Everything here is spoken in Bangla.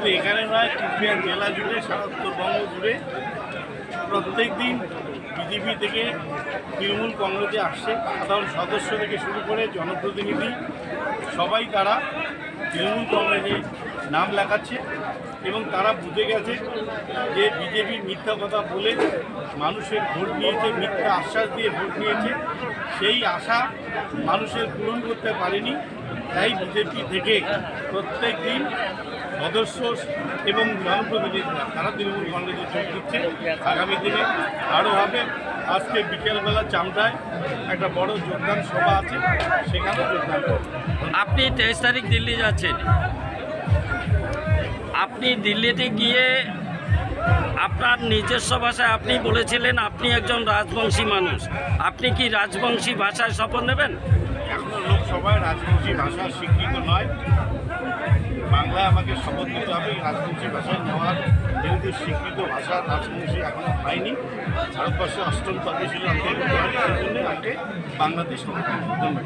শুধু এখানে নয়, কুচবিহার জেলা জুড়ে, সারা উত্তরবঙ্গ জুড়ে প্রত্যেক দিন বিজেপি থেকে তৃণমূল কংগ্রেসে আসছে সাধারণ সদস্য থেকে শুরু করে জনপ্রতিনিধি সবাই তারা তৃণমূল কংগ্রেসে নাম লেখাচ্ছে এবং তারা বুঝে গেছে যে বিজেপি মিথ্যা কথা বলে মানুষের ভোট নিয়েছে, মিথ্যা আশ্বাস দিয়ে ভোট নিয়েছে, সেই আশা মানুষের পূরণ করতে পারেনি। তাই বিজেপি থেকে প্রত্যেক দিন সদস্য এবং জনপ্রতিনিধিরা তারা তৃণমূল কংগ্রেসে যোগ দিচ্ছে। আগামী দিনে আরও হবে। আজকে বিকেলবেলা চামটায় একটা বড় যোগদান সভা আছে, সেখানে যোগদান করবে। আপনি 23 তারিখ দিল্লি যাচ্ছেন। আপনি দিল্লিতে গিয়ে আপনার নিজস্ব ভাষায় আপনি বলেছিলেন আপনি একজন রাজবংশী মানুষ। আপনি কি রাজবংশী ভাষায় শপথ নেবেন? এখনও লোকসভায় রাজবংশী ভাষা স্বীকৃত নয়। বাংলায় আমাকে শপথ নিতে হবে রাজবংশী ভাষায় নেওয়ার, যেহেতু স্বীকৃত ভাষা রাজবংশী এখনও হয়নি। ভারতবর্ষে 8ম তফসিলে অন্তর্ভুক্ত হয়নি, সেই জন্য আগে বাংলাদেশ শপথ নিতে হবে।